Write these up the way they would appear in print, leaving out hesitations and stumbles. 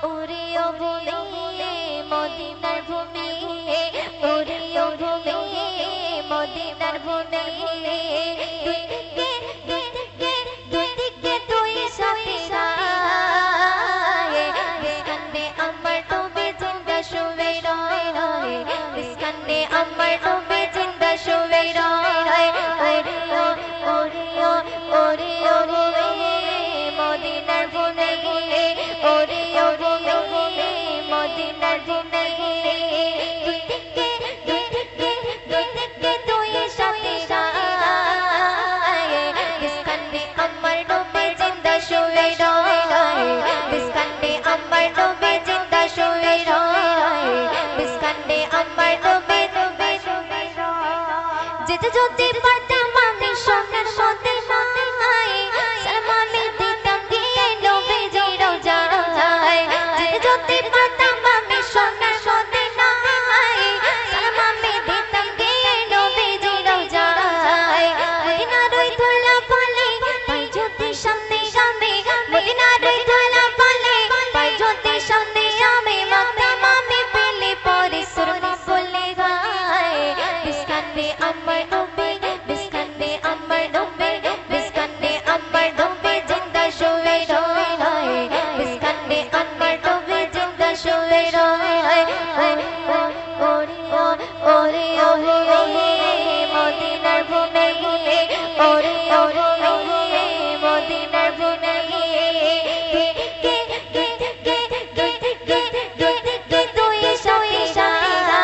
ওরে ও ভূমি মদিনার ভূমি, ওরে ও ভূমি মদিনার ভূমি, দুই দিকে দুই দিকে দুই দিকে দুই সাথী গায়, বিস্কানে আমার নবী জিন্দা শুয়ে রয়, বিস্কানে আমার নবী জিন্দা শুয়ে রয়। ওরে ও ওরে ও ওরে ও ভূমি মদিনার ভূমি, ওরে ও ভূমি মদিনার ভূমি, দুই দিকে দুই দিকে দুই দিকে দুই সাথী গায়, বিস্কানে আমার নবী জিন্দা শুয়ে রয়, বিস্কানে আমার নবী জিন্দা শুয়ে রয়, বিস্কানে আমার নবী নবী শুয়ে রয়। যেতে যদি পারতাম আমি সোনার মদিনায়, সালামি দিতাম গিয়ে নবীজির রওজায়। যেতে যদি পারতাম আমি সোনার মদিনায়, সালামি দিতাম গিয়ে নবীজির রওজায়। মদিনার ওই ধুলা পালে পাই যদি সামনে আমি, মদিনার ওই ধুলা পালে পাই যদি সামনে আমি, মাকতাম আমি পেলে পরে সুরমা বলে গায়, বিস্কানে আমার নবী, বিস্কানে আমার নবী, বিস্কানে আমার নবী জিন্দা শুয়ে রয়, বিস্কানে আমার নবী জিন্দা শুয়ে রয়। ওরে ও ওরে ও ভূমি মদিনার ভূমি, ওরে ও ভূমি মদিনার ভূমি, দুই দিকে দুই দিকে দুই দিকে দুই দিকে দুই সাথী গায়,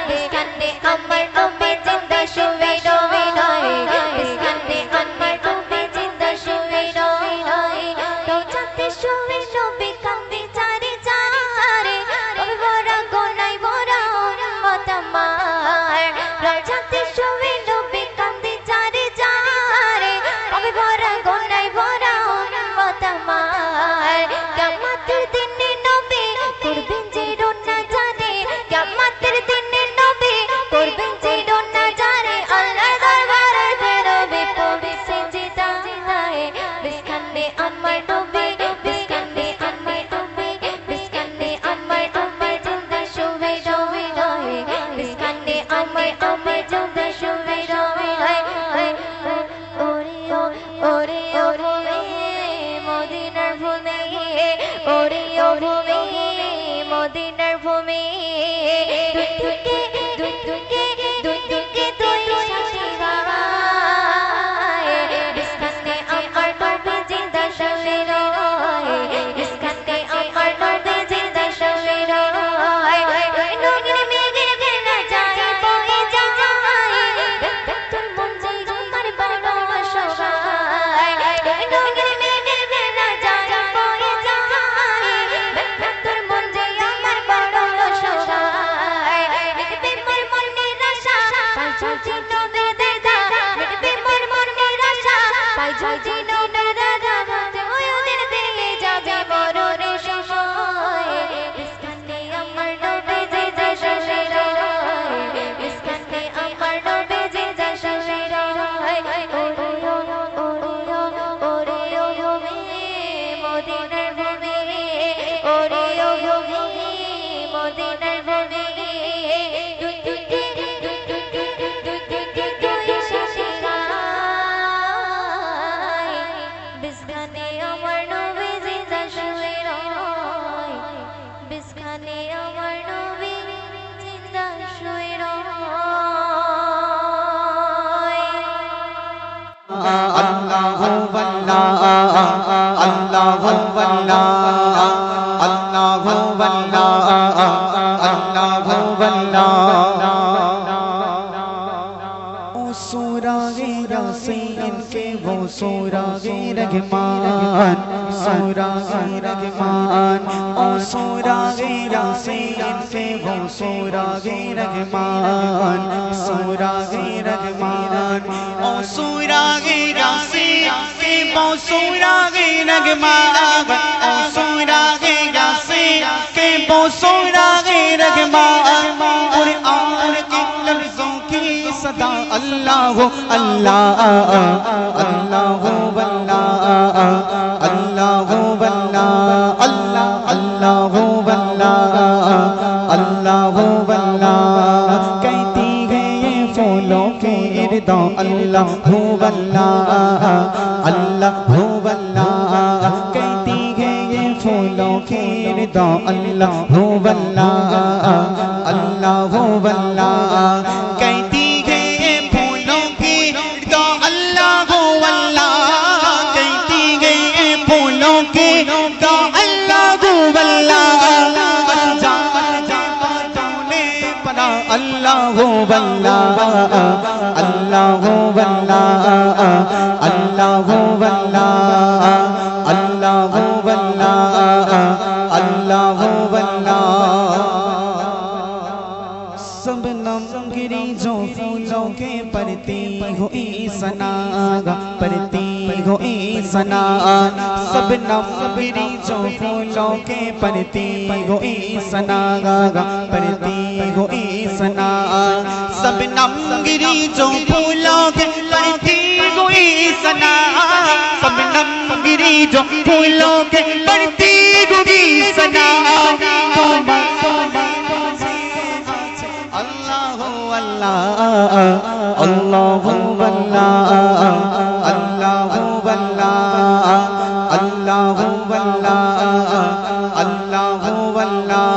বিস্কানে আমার নবী জিন্দা শুয়ে রয়, বিস্কানে আমার নবী জিন্দা শুয়ে রয়। রওজাতে শুয়ে নবী কান্দে চারে চারে, তবে ভরা গোনায় ভরা উম্মত আমার। রওজাতে শুয়ে নবী কান্দে চারে চারে, তবে ভরা গোনায় ভরা উম্মত আমার। কিয়ামতের দিনে নবী করবেন যে রোনা জানে, কিয়ামতের দিনে নবী করবেন যে রোনা জানে, আল্লাহর দরবারে বেরোবে পড়বে সিজদায়, বিস্কানে আমার নবী, বিস্কানে আমার নবী, বিস্কানে আমার নবী জিন্দা শুয়ে রয়, বিস্কানে আমার নবী জিন্দা শুয়ে রয়। ওরে ও ওরে ও ভূমি মদিনার ভূমি, ওরে ও ভূমি মদিনার ভূমি, দুই দিকে দুই দিকে দুই দিকে দুই সাথী গায়, বিস্কানে আমার নবী জিন্দা শুয়ে রয়, বিস্কানে আমার নবী জিন্দা শুয়ে রয়। নগর মেঘের ভেলা যায় বয়ে যায়, তোর মন যে আমার বড় অসহায়। নগর মেঘের ভেলা যায় বয়ে যায়, তোর মন যে আমার বড় অসহায়। মিটবে মোর মনের আশা পাই যদি নবীর দিদা, মিটবে মোর মনের আশা পাই যদি নবীর দিদা, ওদের দিয়ে যাবে মরণের সময়, বিস্কানে আমার নবী জিন্দা শুয়ে রয়, বিস্কানে আমার নবী জিন্দা শুয়ে রয়। ওরে ও ওরে ও ওরে ও ভূমি মদিনার ভূমি, ওরে ও ভূমি মদিনার ভূমি, দুই দিকে দুই দিকে দুই দিকে দুই সাথী গায়, বিস্কানে আমার নবী জিন্দা শুয়ে রয়, বিস্কানে আমার নবী জিন্দা শুয়ে রয়। আল্লাহু আল্লাহ আল্লাহু আল্লাহ আল্লাহু আল্লাহ আল্লাহু আল্লাহ। ओ सूरागे यासीन के वो सूरागे रहमान, सूरागे रहमान, ओ सूरागे यासीन के वो सूरागे रहमान, सूरागे रहमान, ओ सूरागे यासीन के वो सूरागे रहमान, ओ सूरागे यासीन के वो सूरागे रहमान। कुरान के लफ्जों की सदा अल्लाह अल्लाह अल्लाह अल्लाह अल्लाह अल्लाह अल्लाहु अल्लाह अल्लाहु अल्लाह कहती है ये फूलों की रिदा अल्लाहु अल्लाह अल्लाहु अल्लाह कहती है ये फूलों की रिदा अल्लाहु अल्लाह कहती है ये फूलों की रिदा अल्लाहु अल्लाह अल्लाहु अल्लाह अल्लाहु अल्लाह अल्लाहु अल्लाह अल्लाहु अल्लाह अल्लाहु अल्लाह सब नमगिरी जो फूलों के परती हुई सनागा परती हुई सना सब नमगिरी जो फूलों के परती हुई सनागा परती हुई सना सब नमगिरी जो फूलों के परती हुई सना सब नमगिरी जो फूलों के परती हुई सना अल्लाहु अल्लाह अल्लाहु अल्लाह अल्लाहु अल्लाह अल्लाहु अल्लाह अल्लाहु अल्लाह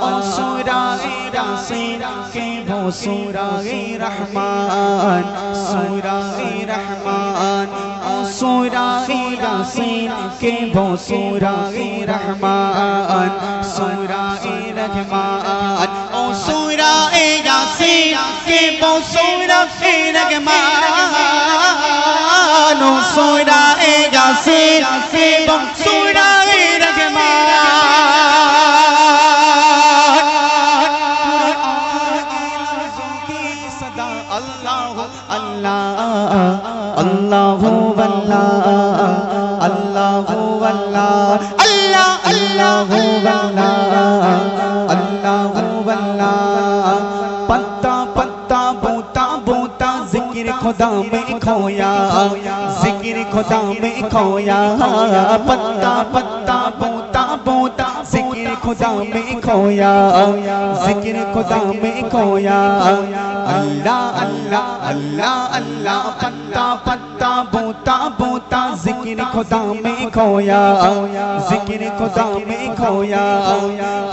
ओ सूराए यासीन के वो सूराए रहमान सूराए रहमान ओ सूराए यासीन के वो सूराए रहमान सूराए रहमान ओ सूराए यासीन के वो सूराए रहमान ओ सूराए यासीन के वो सूराए रहमान अल्लाहु अल्लाह अल्लाहु अल्लाह अल्लाह अल्लाहु अल्लाह अल्लाहु अल्लाह पत्ता पत्ता बूता बूता जिक्र खुदा में खोया जिक्र खुदा में खोया पत्ता पत्ता बूता बूता जिक्र खुदा में खोया जिक्र खुदा में खोया अल्लाह अल्लाह अल्लाह अल्लाह पत्ता पत्ता बूता बूता जिक्र खुदा में खोया जिक्र खुदा में खोया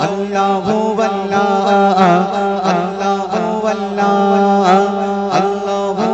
अल्लाहु अल्लाह अल्लाहु अल्लाह अल्लाहु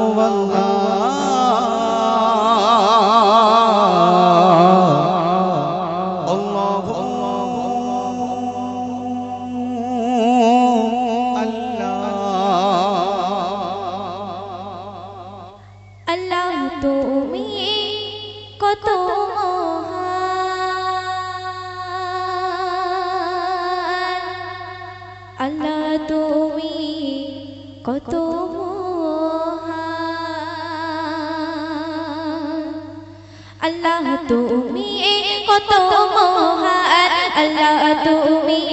কত মহান আল্লাহ তুমি কত মহান আল্লাহ তুমি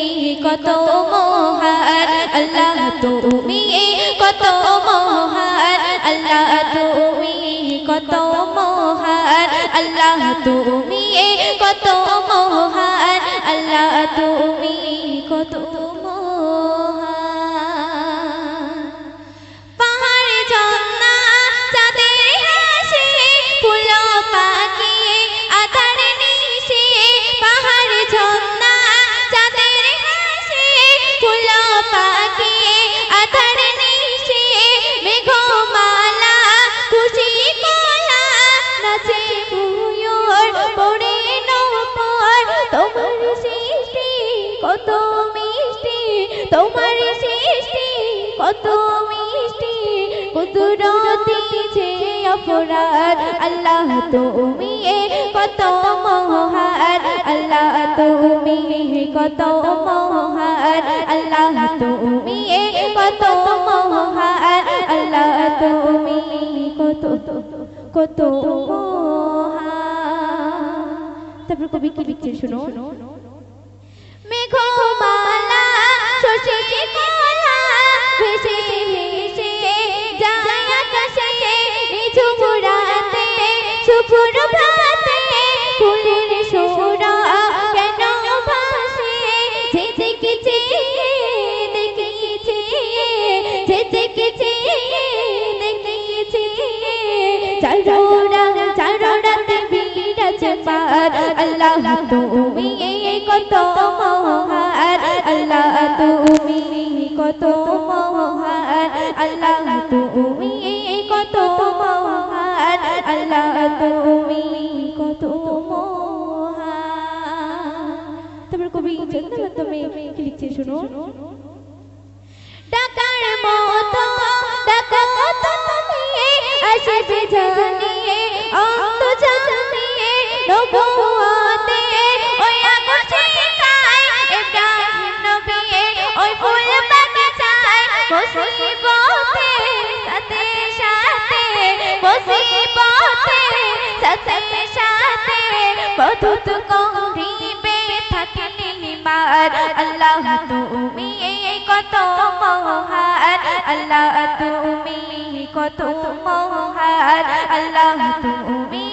কত মহান আল্লাহ তুমি কত মহান আল্লাহ তুমি কত মহান আল্লাহ তুমি কত মহান আল্লাহ তুমি কত তোমার সৃষ্টি কত মিষ্টি কুদরতি যে অপরাধ আল্লাহ তুমি কত মহান আল্লাহ তুমি কত মহান আল্লাহ তুমি কত মহান আল্লাহ তুমি কত কত মহান। তারপর কবি কি লিখছে শুনো। মেঘমালা শশী কলা ভেসে ভেসে যায় আকাশে নিঝুম রাতে সুপ্রভাতে ফুলের সোরা কেন ভাসে যে দেখেছে দেখেছে যে দেখেছে দেখেছে আল্লাহ তুমি কত মহান আল্লাহ তুমি কত মহান আল্লাহ তুমি কত মহান আল্লাহ তুমি কত মহান। তারপর কবি চন্দ্র তুমি কি লিখছে শুনো। ডাকার মতো ডাকা কত তুমি আসবে জানিয়ে অন্ত জানিয়ে নবুয়তে ওই আগুন ছিটায় ইব্রাহিম নবী ওই ফুল বাগিচায় মুসিবতে সাথে সাথে মুসিবতে সাথে সাথে বধুত করিবে থাকলে নিমার আল্লাহ তুমি কত মহান আল্লাহ তুমি কত মহান আল্লাহ তুমি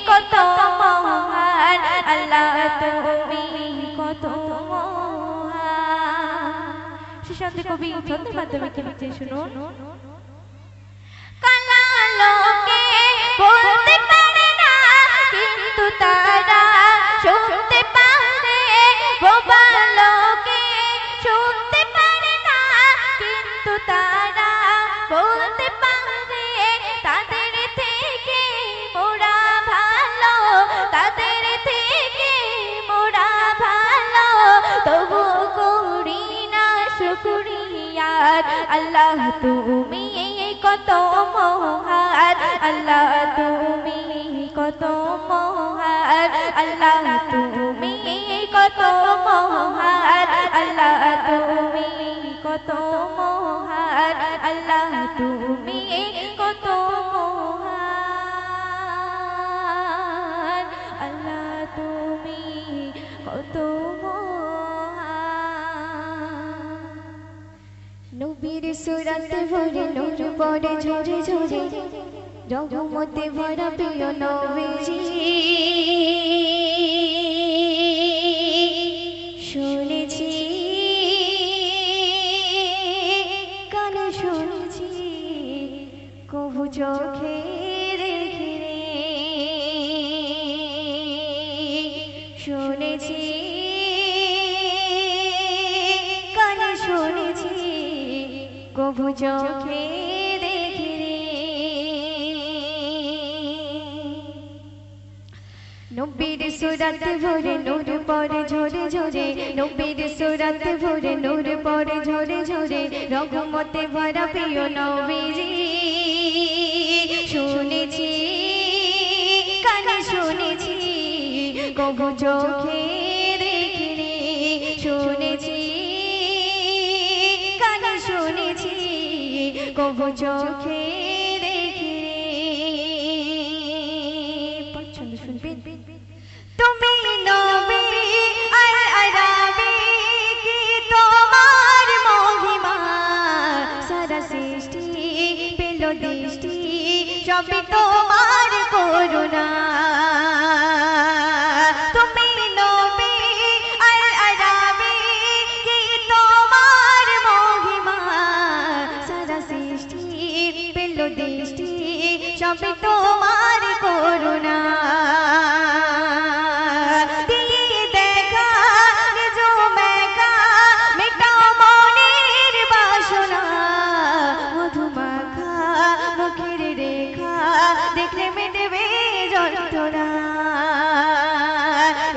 কত মহান আল্লাহ তুমি কত মহান। সুশান্ত কবি ছন্দের মাধ্যমে কি লিখছে শুনুন। কালা লোকে বলতে পারে না কিন্তু তারা শুনতে পারে, বোবা লোকে শুনতে পারে না কিন্তু তারা বলতে পারে। তাদের থেকে মোরা ভালো, তাদের থেকে মোরা ভালো, তবু করি না শুকরিয়া। আল্লাহ তুমি কত মহান আল্লাহ তুমি কত মহান আল্লাহ তুমি কত মহান আল্লাহ তুমি কত মহান আল্লাহ তুমি কত মহান আল্লাহ তুমি কত মহান। নবীর সুরাত ভরে নূর পড়ে ঝরে ঝরে, রহমতে ভরা প্রিয় নবীজি। শুনেছি কানে শুনেছি কবু চোখে দেখিনি, শুনেছি কানে শুনেছি কবু চোখে দেখিনি। নবীর সুরাত ভরে নূর পড়ে ঝরে ঝরে, নবীর সুরাত ভরে নূর পড়ে ঝরে ঝরে, রহমতে ভরা প্রিয় নবীজি। শুনেছি কানে শুনেছি কবু চোখে দেখিনি, শুনেছি কানে শুনেছি কবু চোখে দেখিনি। পছন্দ শুনবেন। তুমি নবী আল আরাবী কি তোমার মহিমা, সারা সৃষ্টি পেল দৃষ্টি সবই তোমার করুণা। তুমি নবী আল আরাবী কি তোমার মহিমা, সারা সৃষ্টি পেল দৃষ্টি সবই তোমার করুণা।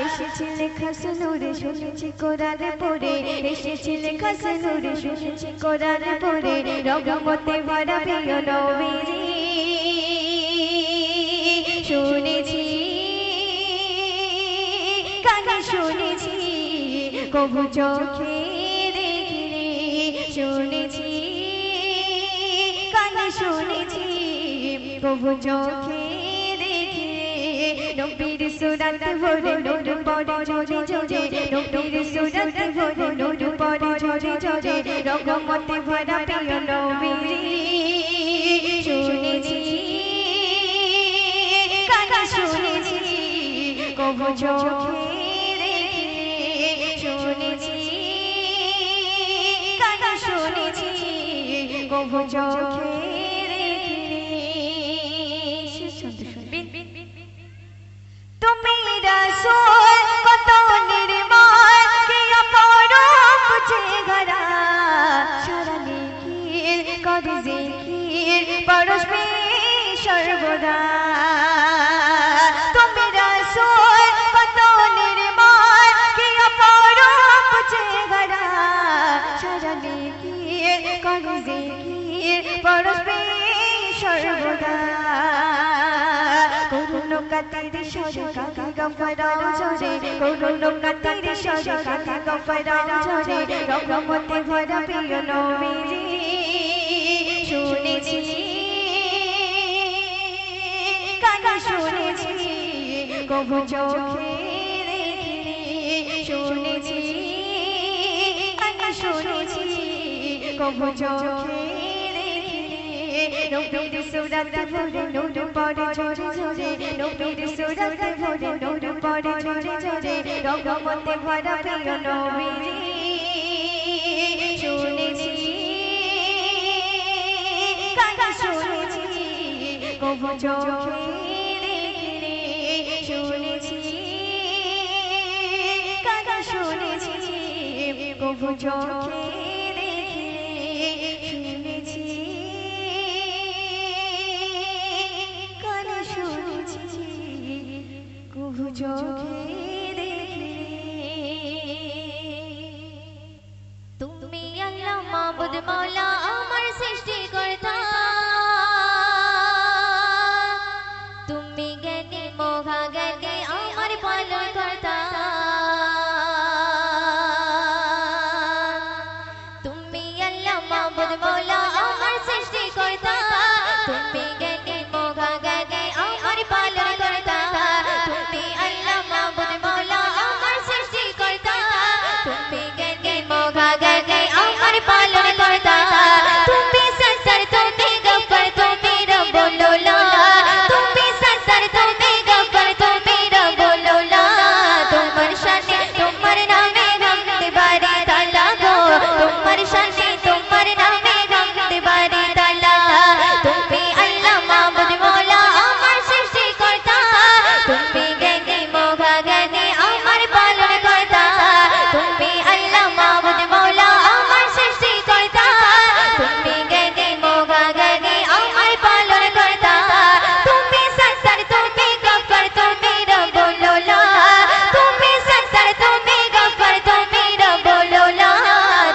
এসেছিলে খাসনুরে শুনেছি কোরআনে পড়ে, এসেছিলে খাসনুরে শুনেছি কোরআনে পড়ে, রহমতে ভরা প্রিয় নবীজি। শুনেছি কানে শুনেছি কবু চোখে দেখিনি, শুনেছি কানে শুনেছি কবু চোখে নবীর সুরাত ভরে নূর পড়ে ঝরে ঝরে, নবীর সুরাত ভরে নূর পড়ে ঝরে ঝরে, রহমতে ভরা প্রিয় নবীজি। শুনেছি কানে শুনেছি কবু চোখে দেখিনি, শুনেছি কানে শুনেছি কবু চোখে দেখিনি। তুমি রাসূল तेरी शौर्य का गफराओ झरे कोरोना का तेरी शौर्य का गफराओ झरे रघुमते भरा प्रिय नबीजी শুনেছি কানে শুনেছি কবু চোখে দেখিনি শুনেছি কানে শুনেছি কবু চোখে নবীর সুরাত ভরে নূর পড়ে ঝরে ঝরে নবীর সুরাত ভরে নূর পড়ে ঝরে ঝরে রহমতে ভরা প্রিয় নবীজি শুনেছি কানে শুনেছি কবু চোখে দেখিনি শুনেছি কানে শুনেছি কবু চোখে তুমি আল্লাহ মাবুদ মওলা আমার সৃষ্টিকর্তা তুমি জ্ঞানী মহা জ্ঞানী আমার পালনকর্তা তুমি আল্লাহ মাবুদ মওলা আমার সৃষ্টিকর্তা তুমি জ্ঞানী মহা জ্ঞানী আমার পালনকর্তা তুমি আল্লাহ মাবুদ মওলা আমার সৃষ্টিকর্তা তুমি জ্ঞানী মহা জ্ঞানী আমার পালনকর্তা তুমি সত্তর তুমি গফর তুমি রব্বুল তুমি সত্তর তুমি গফর তুমি রব্বুল তোমার শানে তোমার নামে গামতে বারি তালা গো তোমার শানে তোমার নামে গামতে বারি তালা তুমি আল্লাহ মাবুদ মওলা আমার সৃষ্টিকর্তা তুমি জ্ঞানী মহা জ্ঞানী আমার পালনকর্তা তুমি আল্লাহ মাবুদ মওলা আমার সৃষ্টিকর্তা তুমি জ্ঞানী মহা জ্ঞানী আমার পালনকর্তা তুমি সত্তর তুমি গফর তুমি রব্বুল তুমি সত্তর তুমি গফর তুমি রব্বুল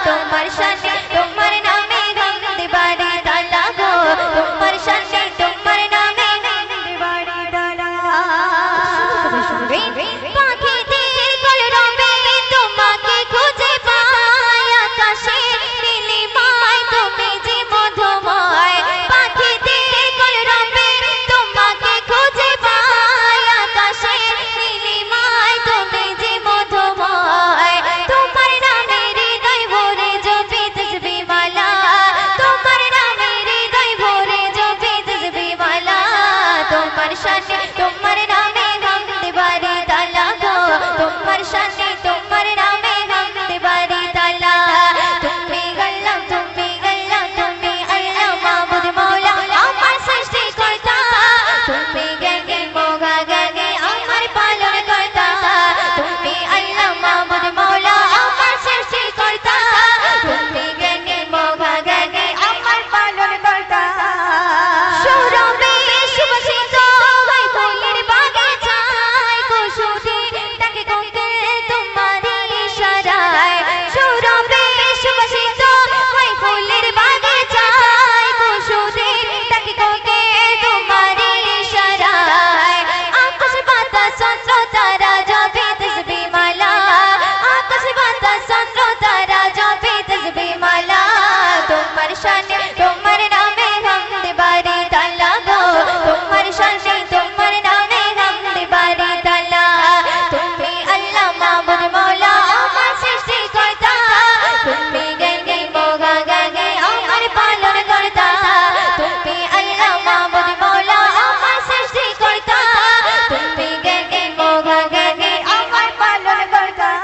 তোমার শানে তোমার নামে গামতে বারি তালা গো তোমার শানে তোমার নামে গামতে বারি তালা পাখিদের কলরবে তোমাকে খুঁজে পাই আকাশে নীলিমায় তুমি যে মধুময় পাখিদের কলরবে তোমাকে খুঁজে পাই আকাশে নীলিমায় তুমি যে মধুময় তোমার নামে হৃদয় ভরে জপি তসবিহ মালা তোমার নামে হৃদয় ভরে জপি তসবিহ মালা তোমার শানে তোমার নামে গামতে বারি তালা গো তোমার শানে তোমার নামে গামতে বারি তালা তুমি আল্লাহ তুমি আল্লাহ মাবুদ মওলা আমার সৃষ্টিকর্তা তুমি জ্ঞানী মহা জ্ঞানী আমার পালনকর্তা তুমি আল্লাহ মাবুদ মওলা আমার সৃষ্টিকর্তা তুমি জ্ঞানী মহা জ্ঞানী আমার পালনকর্তা সৌরভে সুবাসিত হয় ফুলের বাগিচায় কুসুমে তাকে কোকিল তোমারই ইশারায় সৌরভে সুবাসিত হয় ফুলের বাগিচায় কুসুমে তাকে কোকিল তোমারই ইশারায় আকাশ বাতাস চন্দ্র তারা জপে তসবিহ মালা আকাশ বাতাস চন্দ্র তারা জপে তসবিহ মালা তোমার শানে তোমার নামে গামতে বারি তালা গো তোমার শানে তোমার নামে গামতে বারি তালা তুমি আল্লাহ মাবুদ মওলা আমার সৃষ্টিকর্তা তুমি জ্ঞানী মহা জ্ঞানী আমার পালনকর্তা তুমি আল্লাহ মাবুদ মওলা আমার সৃষ্টিকর্তা তুমি জ্ঞানী মহা জ্ঞানী আমার পালনকর্তা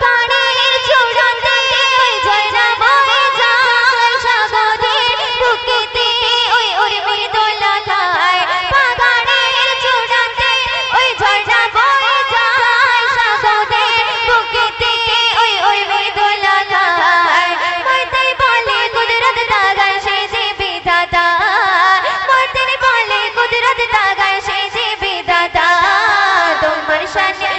পাহাড়ের চূড়াতে ওই ঝর্ণা বয়ে যায় সাগরের বুকেতে ওই ওরে ওরে দোলা খায় পাহাড়ের চূড়াতে ওই ঝর্ণা বয়ে যায় সাগরের বুকেতে ওই ওরে দোলা খায় মর্তে বলে কুদরত তাগায় সে যে বিধাতা মর্তে বলে কুদরত তাগায় সে যে বিধাতা তোমার শানে